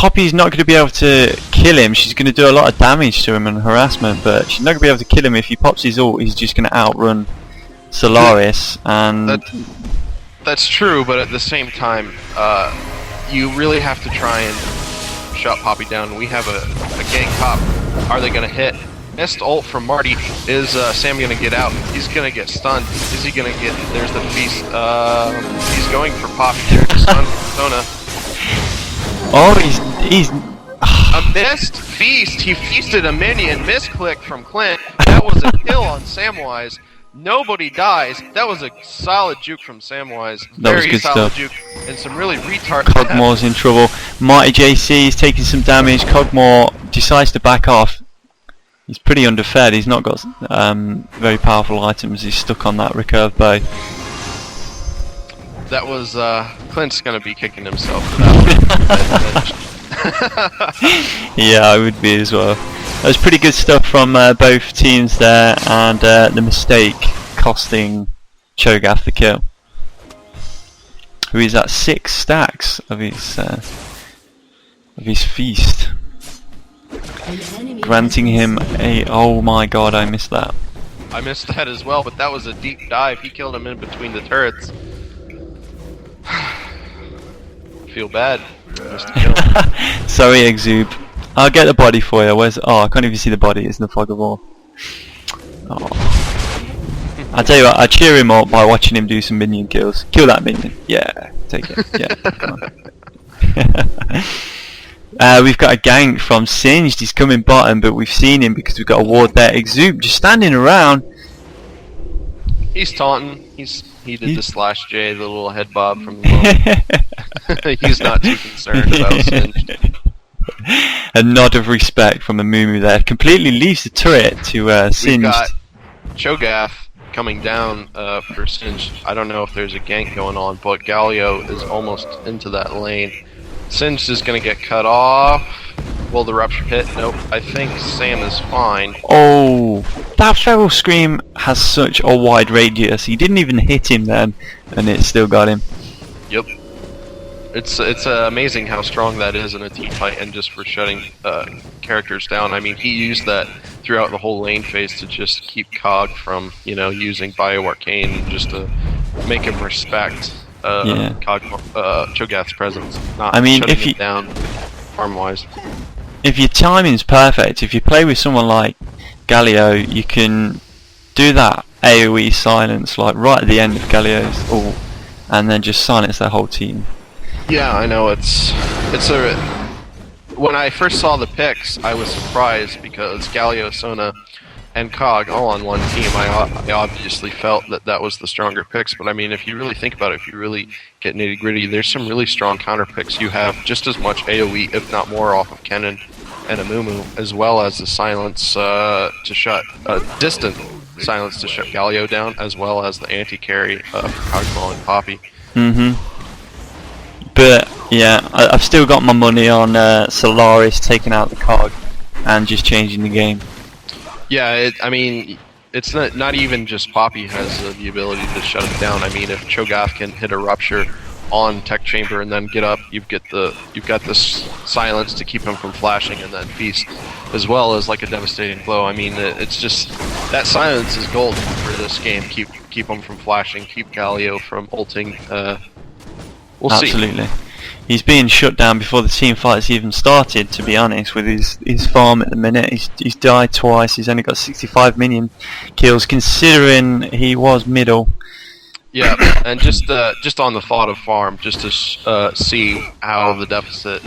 Poppy's not going to be able to kill him. She's going to do a lot of damage to him and harassment, but she's not going to be able to kill him. If he pops his ult, he's just going to outrun Solaris. And that's true, but at the same time, you really have to try and shut Poppy down. We have a gank pop. Are they going to hit? Missed ult from Marty. Is Sam going to get out? He's going to get stunned. Is he going to get... There's the feast. He's going for Poppy. There's the stun from Sona. Oh, he's a missed feast. He feasted a minion. Misclick from Clint. That was a kill on Samwise. Nobody dies. That was a solid juke from Samwise. That was good solid stuff. Juke and some really retard. Cogmore's in trouble. Mighty JC is taking some damage. Cogmore decides to back off. He's pretty underfed. He's not got very powerful items. He's stuck on that recurve bow. That was Clint's gonna be kicking himself for that one. Yeah, I would be as well. That was pretty good stuff from both teams there, and the mistake costing Cho'Gath the kill. Who is at 6 stacks of his feast, granting him a... Oh my god, I missed that. I missed that as well, but that was a deep dive. He killed him in between the turrets. Feel bad. Sorry, Exube. I'll get the body for you. Where's... Oh, I can't even see the body. It's in the fog of war. Oh. I'll tell you what, I cheer him up by watching him do some minion kills. Kill that minion. Yeah, take it. Yeah, come on. We've got a gank from Singed. He's coming bottom, but we've seen him because we've got a ward there. Exube just standing around. He's taunting. He did the slash J, the little head bob from the moment. He's not too concerned about Singed. A nod of respect from the Mumu there. Completely leaves the turret to Singed. We've got Cho'Gath coming down for Singed. I don't know if there's a gank going on, but Galio is almost into that lane. Singed is going to get cut off. Will the rupture hit? Nope. I think Sam is fine. Oh, that Feral Scream has such a wide radius. He didn't even hit him then, and it still got him. Yep. It's amazing how strong that is in a team fight and just for shutting characters down. I mean, he used that throughout the whole lane phase to just keep Cog from, using Bio-Arcane just to make him respect Cho'Gath's presence. Not shutting him down farm-wise. If your timing's perfect, if you play with someone like Galio, you can do that AoE silence like right at the end of Galio's ult, and then just silence their whole team. Yeah, I know. When I first saw the picks, I was surprised because Galio, Sona, and Cog all on one team. I obviously felt that was the stronger picks, but I mean, if you really think about it, if you really get nitty gritty, there's some really strong counter picks. You have just as much AoE, if not more, off of Kennen and Amumu, as well as the silence to shut distant silence to shut Galio down, as well as the anti-carry for Cogmaw and Poppy. But yeah, I've still got my money on Solaris taking out the Cog and just changing the game. Yeah, I mean, it's not even just Poppy has the ability to shut him down. I mean, if Cho'Gath can hit a rupture on Tech Chamber and then get up, you've got this silence to keep him from flashing, and then feast, as well as like a devastating blow. I mean, it's just that silence is gold for this game. Keep him from flashing, keep Galio from ulting. We'll see. Absolutely. He's being shut down before the team fight's even started, to be honest, with his farm at the minute. He's died twice, he's only got 65 minion kills, considering he was middle. Yeah, and just on the thought of farm, just to see how the deficit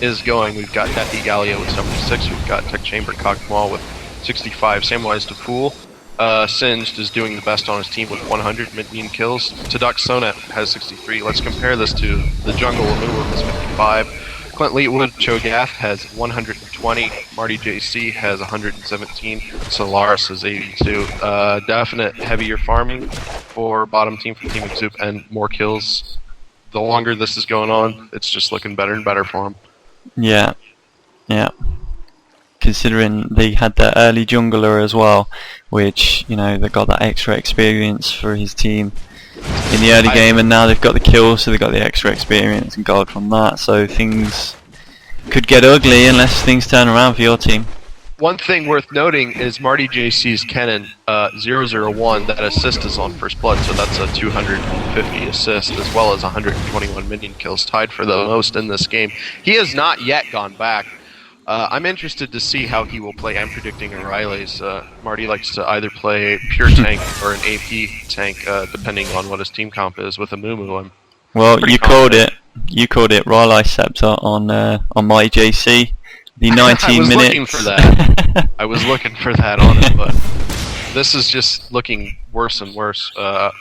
is going, we've got Deathy Galio with 76, we've got Tech Chamber Cogmaw with 65, Samwise to Fool. Singed is doing the best on his team with 100 minion kills. Taduk Sonet has 63. Let's compare this to the jungle Amumu has 55. Clint Leetwood Cho'Gath has 120. Marty JC has 117. Solaris is 82. Definite heavier farming for bottom team from Team Exup and more kills. The longer this is going on, it's just looking better and better for him. Yeah. Considering they had their early jungler as well, which, they got that extra experience for his team in the early game, and now they've got the kills, so they've got the extra experience and guard from that, so things could get ugly unless things turn around for your team. One thing worth noting is Marty JC's Kennen 001, that assist is on First Blood, so that's a 250 assist as well as 121 minion kills, tied for the most in this game. He has not yet gone back. I'm interested to see how he will play. I'm predicting O'Reilly's. Marty likes to either play pure tank or an AP tank, depending on what his team comp is with a Mumu. Well, you called it. You called it. Raleigh Scepter on my JC. The 19 minutes. I was looking for that. I was looking for that on it, but this is just looking worse and worse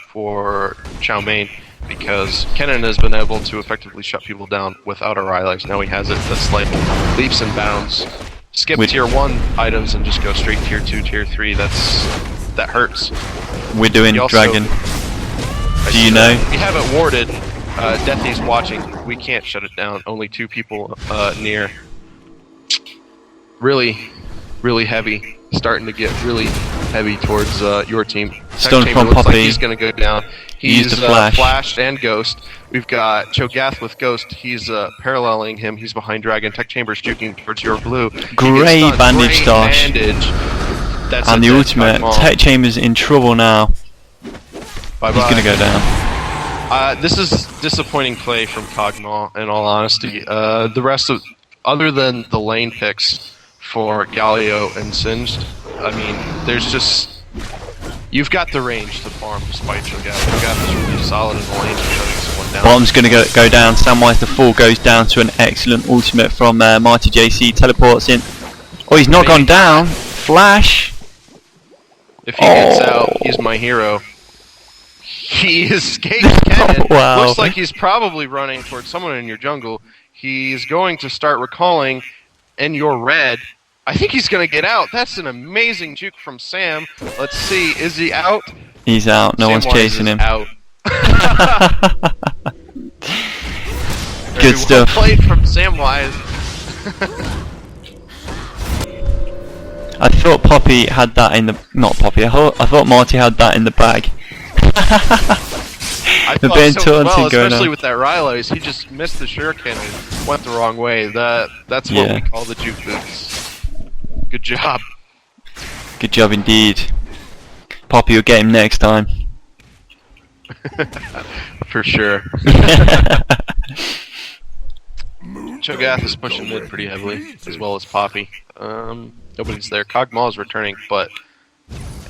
for Chow Mein, because Kennen has been able to effectively shut people down without O'Reilly's. Now he has it. That's like leaps and bounds. Skip tier 1 items and just go straight tier 2, tier 3. That hurts. We're doing Dragon. Do you know? We have it warded. Deathy's watching. We can't shut it down. Only 2 people near. Really, really heavy. Starting to get really heavy towards your team. Stone from looks Poppy. like he's going to go down. He's flash. flashed and ghost. We've got Cho'Gath with ghost. He's paralleling him. He's behind Dragon. Tech Chamber's juking towards your blue. Great bandage dash. That's and the ultimate. Tech Chamber's in trouble now. Bye-bye. He's going to go down. This is disappointing play from Kog'Maw, in all honesty. The rest of, other than the lane picks for Galio and Singed, I mean, there's just, you've got the range to farm despite Cho'Gath. Cho'Gath is really solid in the lane for shutting someone down. Bottom's going to go down. Samwise the Fall goes down to an excellent ultimate from Marty JC. Teleports in. Oh, he's not gone down. Flash. If he gets out, he's my hero. He escapes Kennen. Wow. Looks like he's probably running towards someone in your jungle. He's going to start recalling, and you're red. I think he's going to get out. That's an amazing juke from Sam. Let's see. Is he out? He's out. No one's chasing him. Out. Good stuff. Well played from Samwise. I thought Poppy had that in the... Not Poppy. I thought Marty had that in the bag. I thought so as well, especially with that Rylo's. He just missed the shuriken and went the wrong way. That's what we call the juke boots. Good job. Good job indeed. Poppy will get him next time. For sure. Cho'Gath is pushing mid pretty heavily, as well as Poppy. Nobody's there. Kog'Maw is returning, but...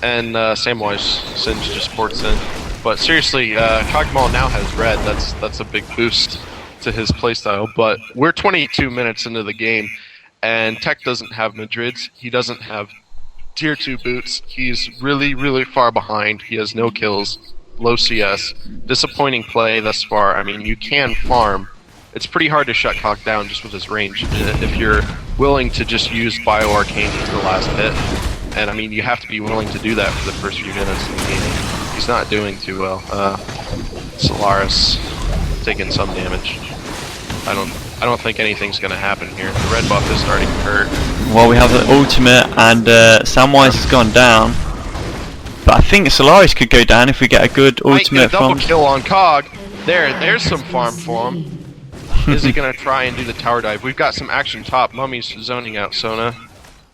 And Samwise Singe just ports in. But seriously, Kog'Maw now has red. That's a big boost to his playstyle. But we're 22 minutes into the game, and Tech doesn't have Madrids. He doesn't have tier 2 boots. He's really, really far behind. He has no kills, low CS. Disappointing play thus far. I mean, you can farm. It's pretty hard to shut Cog down just with his range if you're willing to just use Bioarcane as the last hit. And I mean, you have to be willing to do that for the first few minutes of the game. He's not doing too well. Solaris taking some damage. I don't think anything's gonna happen here. The red buff is starting to hurt. Well, we have the ultimate, and Samwise has gone down. But I think Solaris could go down if we get a good ultimate from... double kill on Cog. There's some farm for him. Is he gonna try and do the tower dive? We've got some action top. Mummy's zoning out Sona.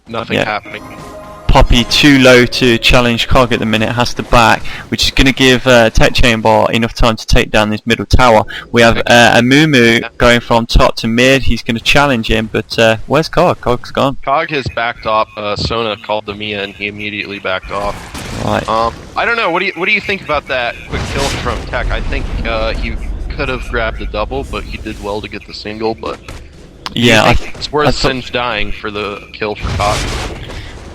Nothing happening. Poppy too low to challenge Cog at the minute, has to back, which is going to give Tech Chamber enough time to take down this middle tower. We have a Mumu going from top to mid. He's going to challenge him, but where's Cog? Cog's gone. Cog has backed off. Sona called the Mia, and he immediately backed off. Right. I don't know. What do you think about that quick kill from Tech? I think he could have grabbed the double, but he did well to get the single. But yeah, it's worth Singe dying for the kill for Cog.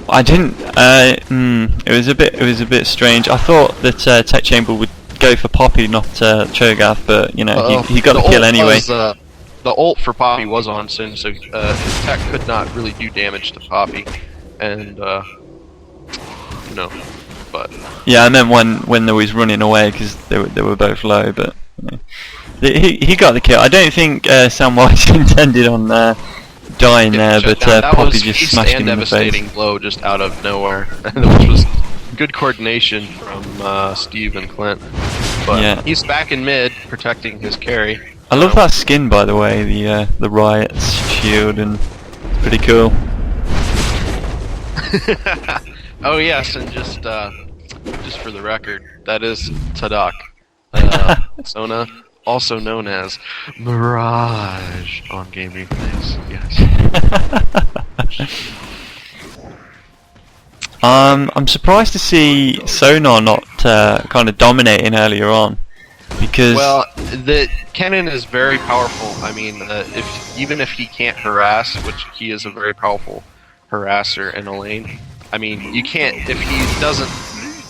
I didn't. It was a bit strange. I thought that Tech Chamber would go for Poppy, not Cho'Gath, but you know he got the kill anyway. The ult for Poppy was on Sin, so Tech could not really do damage to Poppy, and but yeah, I meant when they was running away because they were both low, but he got the kill. I don't think Samwise intended on dying there, but Poppy just smashed him in the face. Devastating blow just out of nowhere, which was good coordination from Steve and Clint. But he's back in mid, protecting his carry. I love that skin, by the way, the Riot's shield, and it's pretty cool. Oh yes, and just for the record, that is Tadak, Sona, also known as Mirage on Game Replays. Yes. I'm surprised to see Sonar not kind of dominating earlier on, because the Kennen is very powerful. I mean, even if he can't harass, which he is a very powerful harasser in a lane. I mean, you can't, if he doesn't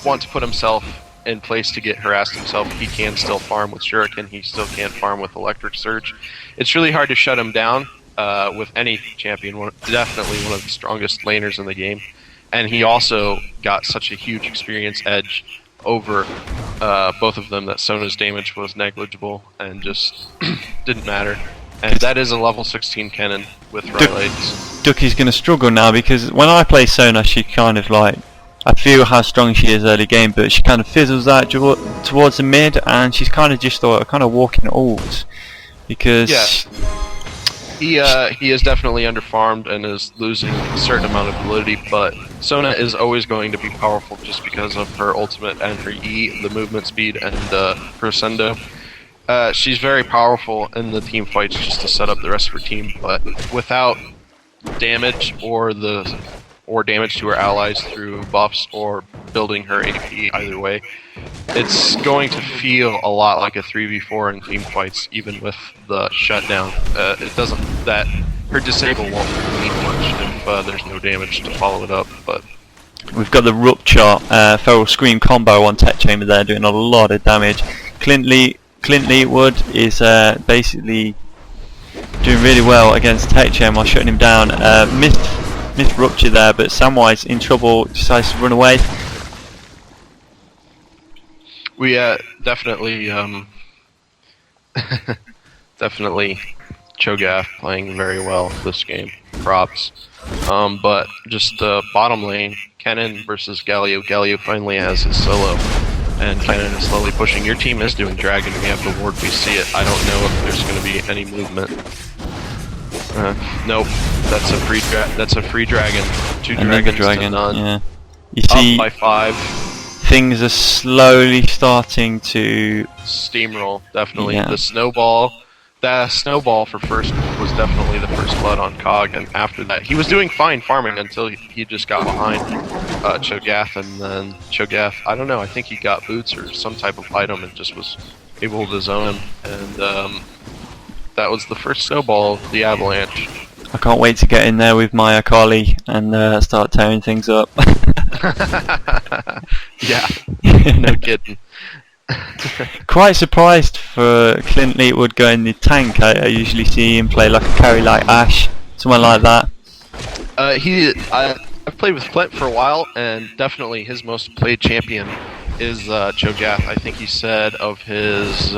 want to put himself in place to get harassed himself, he can still farm with Shuriken, he still can farm with Electric Surge. It's really hard to shut him down with any champion, definitely one of the strongest laners in the game. And he also got such a huge experience edge over both of them that Sona's damage was negligible and just didn't matter. And that is a level 16 Kennen with Rylai's. Ducky's going to struggle now, because when I play Sona, she kind of like, I feel how strong she is early game, but she kind of fizzles out towards the mid, and she's kind of just kind of walking ult, because he is definitely underfarmed and is losing a certain amount of ability, but Sona is always going to be powerful just because of her ultimate and her E, the movement speed, and her Sendo. She's very powerful in the team fights just to set up the rest of her team, but without damage or damage to her allies through buffs or building her AP either way, it's going to feel a lot like a 3v4 in team fights, even with the shutdown. Her disable won't mean much if there's no damage to follow it up. But we've got the Rupture Feral Scream combo on Tech Chamber there, doing a lot of damage. Clint Leetwood is basically doing really well against Tech Chamber while shutting him down. Missed Rupture there, but Samwise in trouble, decides to run away. We definitely Cho'Gath playing very well this game. Props. But just bottom lane, Kennen versus Galio. Galio finally has his solo, and Kennen is slowly pushing. Your team is doing dragon. We have the ward. We see it. I don't know if there's going to be any movement. Nope. That's a free dragon. Two dragons to none. Yeah. You see, up by 5. Things are slowly starting to steamroll. Definitely. Yeah. The snowball for first was definitely the first blood on Cog, and after that he was doing fine farming until he just got behind Cho'Gath, and then Cho'Gath, I don't know, I think he got boots or some type of item and just was able to zone him, and that was the first snowball of the avalanche. I can't wait to get in there with my Akali and start tearing things up. Yeah, no kidding. Quite surprised for Clint Leetwood going the tank. I usually see him play like a carry like Ashe, someone like that. I've played with Clint for a while, and definitely his most played champion is Cho'Gath. I think he said of his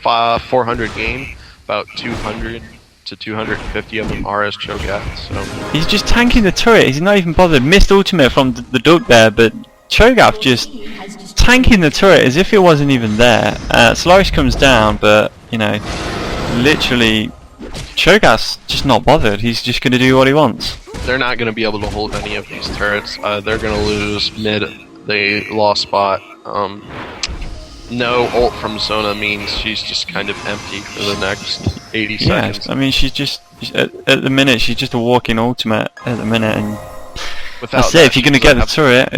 400 game, about 200 to 250 of them are as Cho'Gath. So he's just tanking the turret. He's not even bothered. Missed ultimate from the duck there, but Cho'Gath just tanking the turret as if it wasn't even there. Solaris comes down, but you know, literally, Cho'Gath's just not bothered. He's just going to do what he wants. They're not going to be able to hold any of these turrets. They're going to lose mid. They lost spot. No ult from Sona means she's just kind of empty for the next 80 seconds. I mean, she's just at the minute she's just a walking ultimate at the minute, and that's it. If you're going to get the turret.